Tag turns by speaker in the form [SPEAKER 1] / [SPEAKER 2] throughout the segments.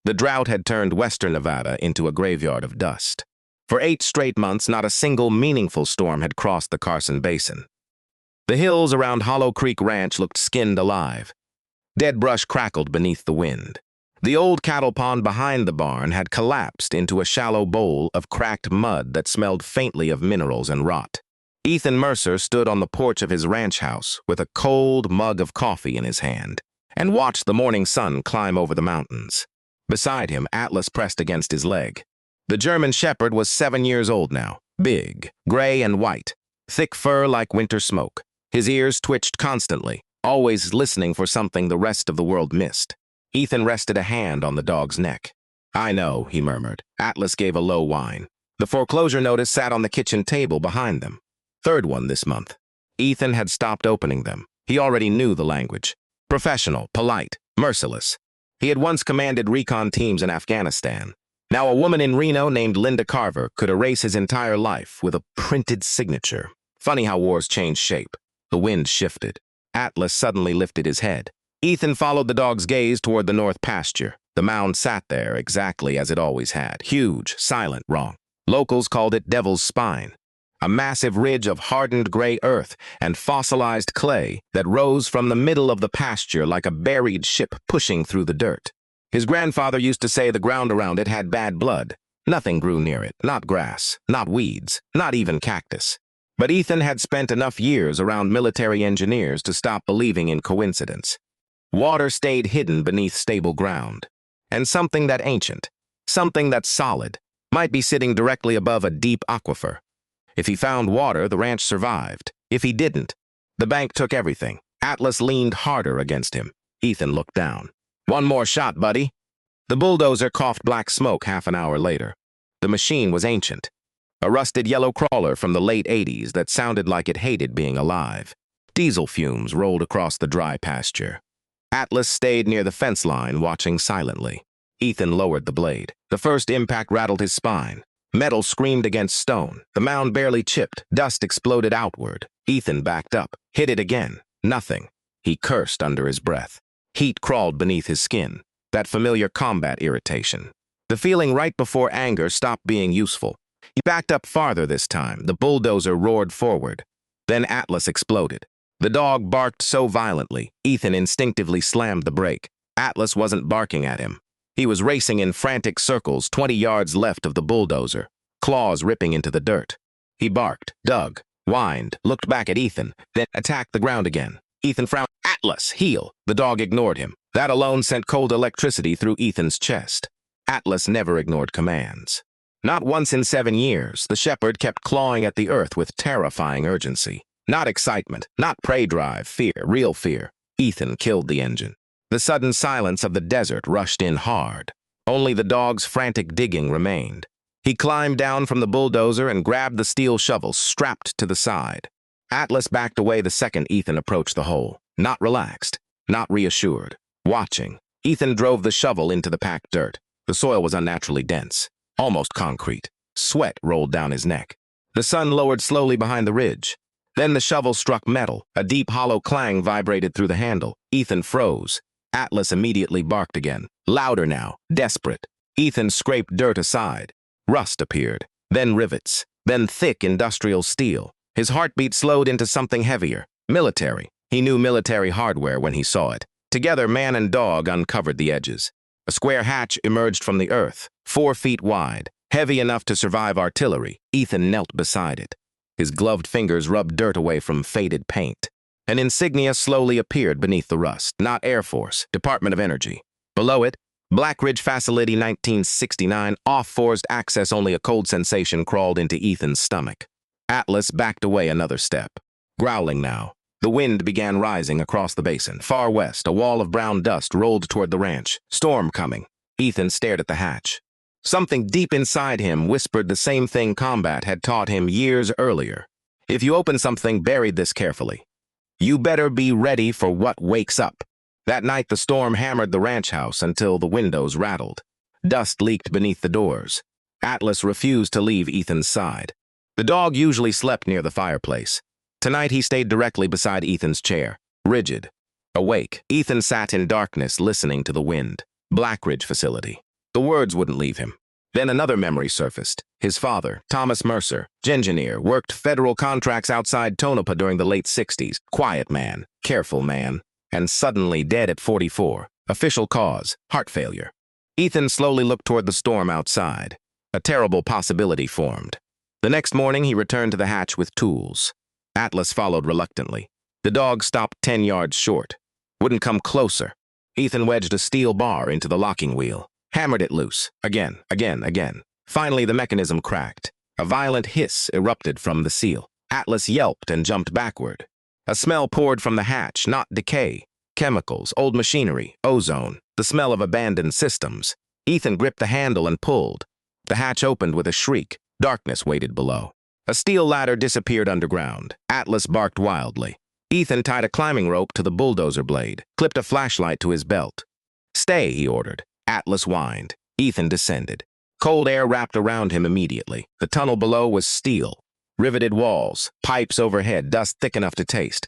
[SPEAKER 1] The drought had turned western Nevada into a graveyard of dust. For 8 straight months, not a single meaningful storm had crossed the Carson Basin. The hills around Hollow Creek Ranch looked skinned alive. Dead brush crackled beneath the wind. The old cattle pond behind the barn had collapsed into a shallow bowl of cracked mud that smelled faintly of minerals and rot. Ethan Mercer stood on the porch of his ranch house with a cold mug of coffee in his hand and watched the morning sun climb over the mountains. Beside him, Atlas pressed against his leg. The German Shepherd was 7 years old now, big, gray and white, thick fur like winter smoke. His ears twitched constantly, always listening for something the rest of the world missed. Ethan rested a hand on the dog's neck. "I know," he murmured. Atlas gave a low whine. The foreclosure notice sat on the kitchen table behind them. 3rd one this month. Ethan had stopped opening them. He already knew the language. Professional, polite, merciless. He had once commanded recon teams in Afghanistan. Now a woman in Reno named Linda Carver could erase his entire life with a printed signature. Funny how wars change shape. The wind shifted. Atlas suddenly lifted his head. Ethan followed the dog's gaze toward the north pasture. The mound sat there exactly as it always had. Huge, silent, wrong. Locals called it Devil's Spine. A massive ridge of hardened gray earth and fossilized clay that rose from the middle of the pasture like a buried ship pushing through the dirt. His grandfather used to say the ground around it had bad blood. Nothing grew near it, not grass, not weeds, not even cactus. But Ethan had spent enough years around military engineers to stop believing in coincidence. Water stayed hidden beneath stable ground. And something that ancient, something that's solid, might be sitting directly above a deep aquifer. If he found water, the ranch survived. If he didn't, the bank took everything. Atlas leaned harder against him. Ethan looked down. "One more shot, buddy." The bulldozer coughed black smoke half an hour later. The machine was ancient. A rusted yellow crawler from the late 80s that sounded like it hated being alive. Diesel fumes rolled across the dry pasture. Atlas stayed near the fence line, watching silently. Ethan lowered the blade. The first impact rattled his spine. Metal screamed against stone. The mound barely chipped. Dust exploded outward. Ethan backed up. Hit it again. Nothing. He cursed under his breath. Heat crawled beneath his skin. That familiar combat irritation. The feeling right before anger stopped being useful. He backed up farther this time. The bulldozer roared forward. Then Atlas exploded. The dog barked so violently, Ethan instinctively slammed the brake. Atlas wasn't barking at him. He was racing in frantic circles 20 yards left of the bulldozer, claws ripping into the dirt. He barked, dug, whined, looked back at Ethan, then attacked the ground again. Ethan frowned. "Atlas, heel!" The dog ignored him. That alone sent cold electricity through Ethan's chest. Atlas never ignored commands. Not once in 7 years, the shepherd kept clawing at the earth with terrifying urgency. Not excitement, not prey drive, fear, real fear. Ethan killed the engine. The sudden silence of the desert rushed in hard. Only the dog's frantic digging remained. He climbed down from the bulldozer and grabbed the steel shovel strapped to the side. Atlas backed away the second Ethan approached the hole. Not relaxed, not reassured. Watching, Ethan drove the shovel into the packed dirt. The soil was unnaturally dense, almost concrete. Sweat rolled down his neck. The sun lowered slowly behind the ridge. Then the shovel struck metal. A deep, hollow clang vibrated through the handle. Ethan froze. Atlas immediately barked again. Louder now, desperate. Ethan scraped dirt aside. Rust appeared, then rivets, then thick industrial steel. His heartbeat slowed into something heavier. Military. He knew military hardware when he saw it. Together, man and dog uncovered the edges. A square hatch emerged from the earth, 4 feet wide, heavy enough to survive artillery. Ethan knelt beside it. His gloved fingers rubbed dirt away from faded paint. An insignia slowly appeared beneath the rust. Not Air Force, Department of Energy. Below it, Black Ridge Facility 1969, off-forced access. Only a cold sensation crawled into Ethan's stomach. Atlas backed away another step. Growling now, the wind began rising across the basin. Far west, a wall of brown dust rolled toward the ranch. Storm coming. Ethan stared at the hatch. Something deep inside him whispered the same thing combat had taught him years earlier. If you open something buried this carefully, you better be ready for what wakes up. That night the storm hammered the ranch house until the windows rattled. Dust leaked beneath the doors. Atlas refused to leave Ethan's side. The dog usually slept near the fireplace. Tonight he stayed directly beside Ethan's chair, rigid. Awake, Ethan sat in darkness listening to the wind. Black Ridge Facility. The words wouldn't leave him. Then another memory surfaced. His father, Thomas Mercer, engineer, worked federal contracts outside Tonopah during the late 60s. Quiet man, careful man, and suddenly dead at 44. Official cause, heart failure. Ethan slowly looked toward the storm outside. A terrible possibility formed. The next morning, he returned to the hatch with tools. Atlas followed reluctantly. The dog stopped 10 yards short. Wouldn't come closer. Ethan wedged a steel bar into the locking wheel. Hammered it loose. Again. Finally, the mechanism cracked. A violent hiss erupted from the seal. Atlas yelped and jumped backward. A smell poured from the hatch, not decay. Chemicals, old machinery, ozone, the smell of abandoned systems. Ethan gripped the handle and pulled. The hatch opened with a shriek. Darkness waited below. A steel ladder disappeared underground. Atlas barked wildly. Ethan tied a climbing rope to the bulldozer blade, clipped a flashlight to his belt. "Stay," he ordered. Atlas whined. Ethan descended. Cold air wrapped around him immediately. The tunnel below was steel. Riveted walls, pipes overhead, dust thick enough to taste.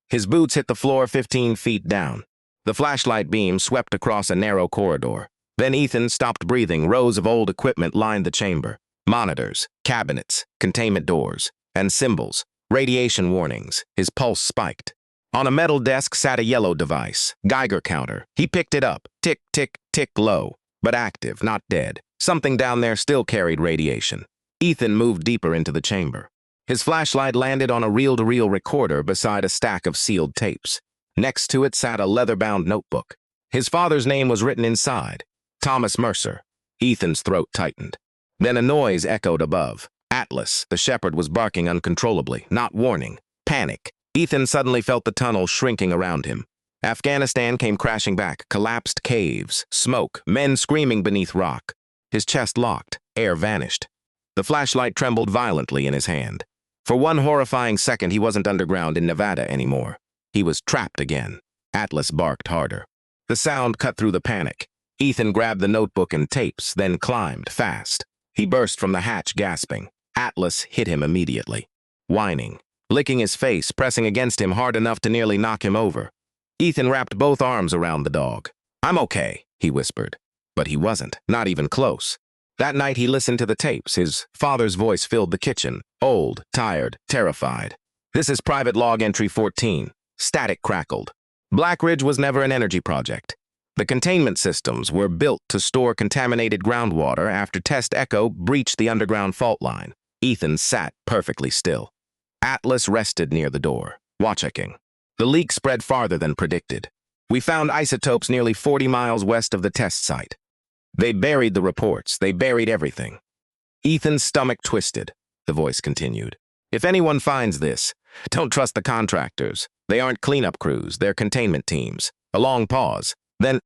[SPEAKER 1] His boots hit the floor 15 feet down. The flashlight beam swept across a narrow corridor. Then Ethan stopped breathing. Rows of old equipment lined the chamber. Monitors, cabinets, containment doors, and symbols, radiation warnings. His pulse spiked. On a metal desk sat a yellow device, Geiger counter. He picked it up, tick, tick, tick low, but active, not dead. Something down there still carried radiation. Ethan moved deeper into the chamber. His flashlight landed on a reel-to-reel recorder beside a stack of sealed tapes. Next to it sat a leather-bound notebook. His father's name was written inside, Thomas Mercer. Ethan's throat tightened. Then a noise echoed above. Atlas, the shepherd, was barking uncontrollably, not warning. Panic. Ethan suddenly felt the tunnel shrinking around him. Afghanistan came crashing back, collapsed caves, smoke, men screaming beneath rock. His chest locked, air vanished. The flashlight trembled violently in his hand. For one horrifying second, he wasn't underground in Nevada anymore. He was trapped again. Atlas barked harder. The sound cut through the panic. Ethan grabbed the notebook and tapes, then climbed fast. He burst from the hatch, gasping. Atlas hit him immediately, whining, licking his face, pressing against him hard enough to nearly knock him over. Ethan wrapped both arms around the dog. "I'm okay," he whispered. But he wasn't, not even close. That night he listened to the tapes. His father's voice filled the kitchen, old, tired, terrified. "This is private log entry 14. Static crackled. Black Ridge was never an energy project. The containment systems were built to store contaminated groundwater after Test Echo breached the underground fault line." Ethan sat perfectly still. Atlas rested near the door, watching. The leak spread farther than predicted. "We found isotopes nearly 40 miles west of the test site. They buried the reports. They buried everything." Ethan's stomach twisted. The voice continued. "If anyone finds this, don't trust the contractors. They aren't cleanup crews. They're containment teams." A long pause. Then,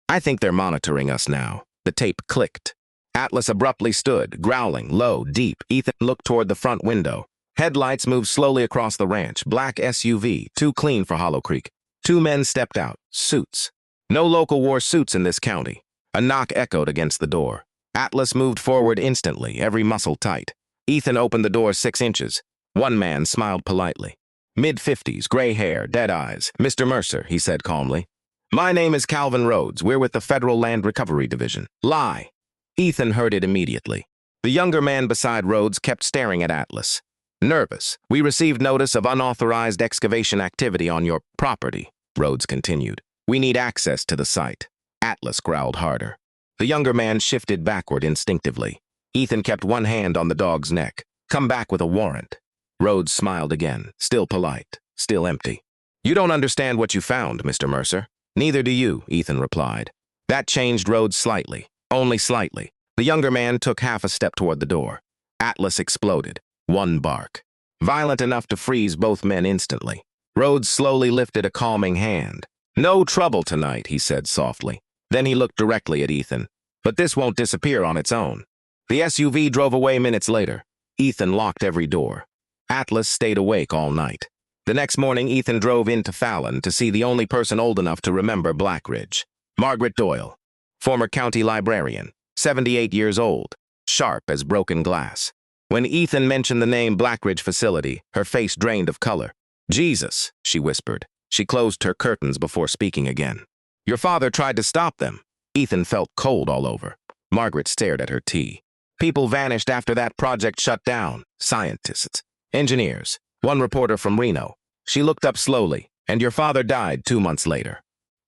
[SPEAKER 1] "I think they're monitoring us now." The tape clicked. Atlas abruptly stood, growling, low, deep. Ethan looked toward the front window. Headlights moved slowly across the ranch. Black SUV, too clean for Hollow Creek. 2 men stepped out, suits. No local wore suits in this county. A knock echoed against the door. Atlas moved forward instantly, every muscle tight. Ethan opened the door 6 inches. One man smiled politely. Mid-50s, gray hair, dead eyes. "Mr. Mercer," he said calmly. "My name is Calvin Rhodes. We're with the Federal Land Recovery Division." "Lie." Ethan heard it immediately. The younger man beside Rhodes kept staring at Atlas. "Nervous. We received notice of unauthorized excavation activity on your property," Rhodes continued. "We need access to the site." Atlas growled harder. The younger man shifted backward instinctively. Ethan kept one hand on the dog's neck. "Come back with a warrant." Rhodes smiled again, still polite, still empty. "You don't understand what you found, Mr. Mercer." "Neither do you," Ethan replied. That changed Rhodes slightly, only slightly. The younger man took half a step toward the door. Atlas exploded. One bark. Violent enough to freeze both men instantly. Rhodes slowly lifted a calming hand. "No trouble tonight," he said softly. Then he looked directly at Ethan. "But this won't disappear on its own." The SUV drove away minutes later. Ethan locked every door. Atlas stayed awake all night. The next morning, Ethan drove into Fallon to see the only person old enough to remember Black Ridge. Margaret Doyle, former county librarian, 78 years old, sharp as broken glass. When Ethan mentioned the name Black Ridge facility, her face drained of color. "Jesus," she whispered. She closed her curtains before speaking again. "Your father tried to stop them." Ethan felt cold all over. Margaret stared at her tea. People vanished after that project shut down. Scientists, engineers, one reporter from Reno. She looked up slowly, and your father died 2 months later.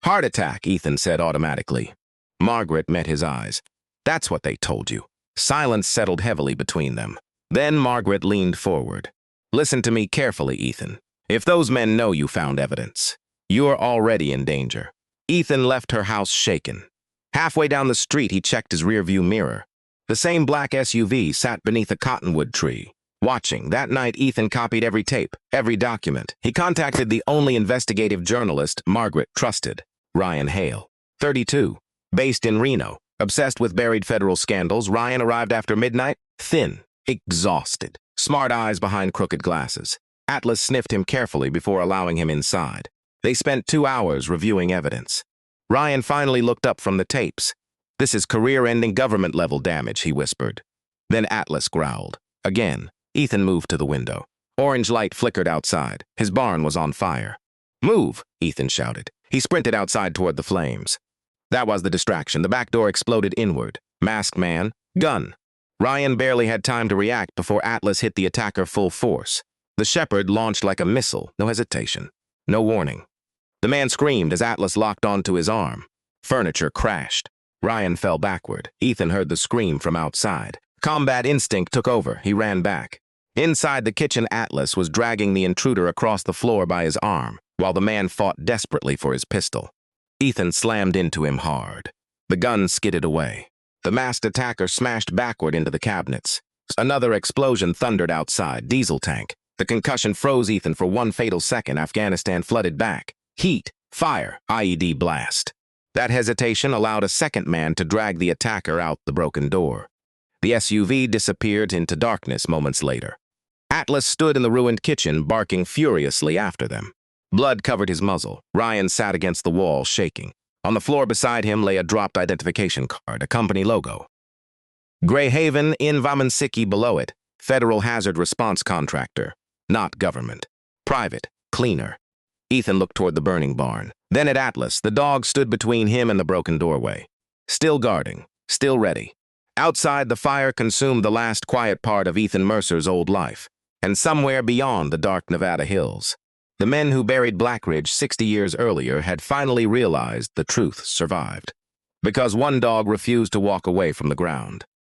[SPEAKER 1] Heart attack, Ethan said automatically. Margaret met his eyes. That's what they told you. Silence settled heavily between them. Then Margaret leaned forward. Listen to me carefully, Ethan. If those men know you found evidence, you're already in danger. Ethan left her house shaken. Halfway down the street, he checked his rearview mirror. The same black SUV sat beneath a cottonwood tree. Watching, that night Ethan copied every tape, every document. He contacted the only investigative journalist Margaret trusted, Ryan Hale, 32, based in Reno. Obsessed with buried federal scandals, Ryan arrived after midnight, thin, exhausted, smart eyes behind crooked glasses. Atlas sniffed him carefully before allowing him inside. They spent 2 hours reviewing evidence. Ryan finally looked up from the tapes. This is career-ending government-level damage, he whispered. Then Atlas growled. Again, Ethan moved to the window. Orange light flickered outside. His barn was on fire. Move, Ethan shouted. He sprinted outside toward the flames. That was the distraction. The back door exploded inward. Masked man, gun. Ryan barely had time to react before Atlas hit the attacker full force. The shepherd launched like a missile, no hesitation, no warning. The man screamed as Atlas locked onto his arm. Furniture crashed. Ryan fell backward. Ethan heard the scream from outside. Combat instinct took over. He ran back. Inside the kitchen, Atlas was dragging the intruder across the floor by his arm, while the man fought desperately for his pistol. Ethan slammed into him hard. The gun skidded away. The masked attacker smashed backward into the cabinets. Another explosion thundered outside. Diesel tank. The concussion froze Ethan for 1 fatal second. Afghanistan flooded back. Heat, fire, IED blast. That hesitation allowed a second man to drag the attacker out the broken door. The SUV disappeared into darkness moments later. Atlas stood in the ruined kitchen, barking furiously after them. Blood covered his muzzle. Ryan sat against the wall, shaking. On the floor beside him lay a dropped identification card, a company logo. Greyhaven in Vamensiki below it, Federal Hazard Response Contractor. Not government. Private. Cleaner. Ethan looked toward the burning barn. Then at Atlas. The dog stood between him and the broken doorway. Still guarding. Still ready. Outside, the fire consumed the last quiet part of Ethan Mercer's old life. And somewhere beyond the dark Nevada hills, the men who buried Blackridge 60 years earlier had finally realized the truth survived. Because one dog refused to walk away from the ground.